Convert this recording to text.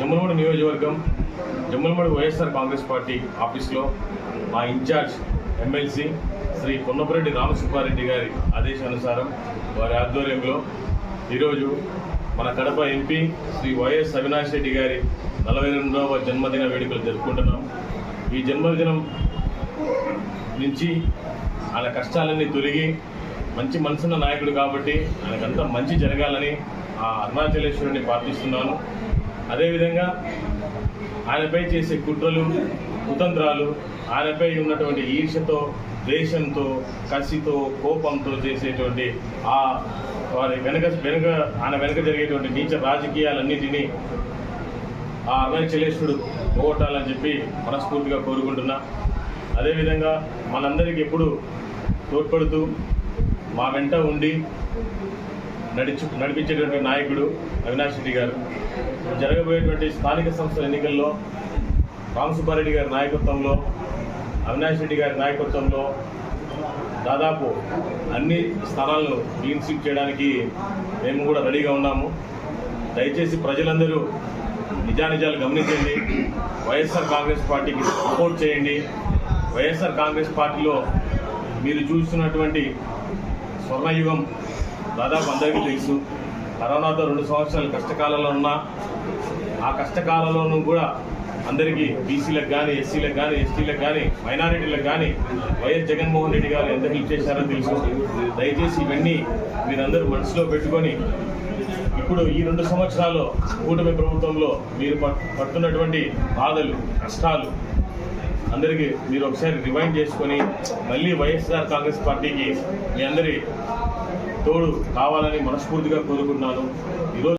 జమ్మలమడుగు నియోజకవర్గం జమ్మలమడుగు వైఎస్ఆర్ కాంగ్రెస్ పార్టీ ఆఫీస్లో మా ఇన్ఛార్జ్ ఎమ్మెల్సీ శ్రీ పొన్నపురెడ్డి రామసుబ్బారెడ్డి గారి ఆదేశానుసారం వారి ఆధ్వర్యంలో ఈరోజు మన కడప ఎంపీ శ్రీ వైఎస్ అవినాష్ రెడ్డి గారి 42వ జన్మదిన వేడుకలు జరుపుకుంటున్నాం. ఈ జన్మదినం నుంచి ఆయన కష్టాలన్నీ తొలగి మంచి మనసున్న నాయకుడు కాబట్టి ఆయనకంతా మంచి జరగాలని ఆ అరుణాచలేశ్వరుని ప్రార్థిస్తున్నాను. అదేవిధంగా ఆయనపై చేసే కుట్రలు కుతంత్రాలు, ఆయనపై ఉన్నటువంటి ఈర్ష్యతో, ద్వేషంతో, కసితో, కోపంతో చేసేటువంటి వారి ఆయన వెనక జరిగేటువంటి నీచ రాజకీయాలన్నింటినీ ఆ అరుణాచలేశ్వరుడు పోగొట్టాలని చెప్పి మనస్ఫూర్తిగా కోరుకుంటున్నా. అదేవిధంగా మనందరికీ ఎప్పుడు తోడ్పడుతూ మా వెంట ఉండి నడిపించేటువంటి నాయకుడు అవినాష్ రెడ్డి గారు. జరగబోయేటువంటి స్థానిక సంస్థల ఎన్నికల్లో రామసుబ్బారెడ్డి గారి నాయకత్వంలో, అవినాష్ రెడ్డి గారి నాయకత్వంలో దాదాపు అన్ని స్థానాలను క్లీన్ స్వీప్ చేయడానికి మేము కూడా రెడీగా ఉన్నాము. దయచేసి ప్రజలందరూ నిజానిజాలు గమనించండి, వైఎస్ఆర్ కాంగ్రెస్ పార్టీకి సపోర్ట్ చేయండి. వైఎస్ఆర్ కాంగ్రెస్ పార్టీలో మీరు చూస్తున్నటువంటి స్వర్ణయుగం దాదాపు అందరికీ తెలుసు. కరోనాతో 2 సంవత్సరాలు కష్టకాలంలో ఉన్నా ఆ కష్టకాలంలోనూ కూడా అందరికీ బీసీలకు కానీ, ఎస్సీలకు కానీ, ఎస్టీలకు కానీ, మైనారిటీలకు కానీ వైఎస్ జగన్మోహన్ రెడ్డి గారు ఎంత హెల్ప్ చేశారో తెలుసు. దయచేసి ఇవన్నీ మీరందరూ మనసులో పెట్టుకొని ఇప్పుడు ఈ 2 సంవత్సరాల్లో కూటమి ప్రభుత్వంలో మీరు పడుతున్నటువంటి బాధలు, కష్టాలు అందరికీ మీరు ఒకసారి రివైండ్ చేసుకొని మళ్ళీ వైఎస్ఆర్ కాంగ్రెస్ పార్టీకి మీ అందరి తోడు కావాలని మనస్ఫూర్తిగా కోరుకుంటున్నాను.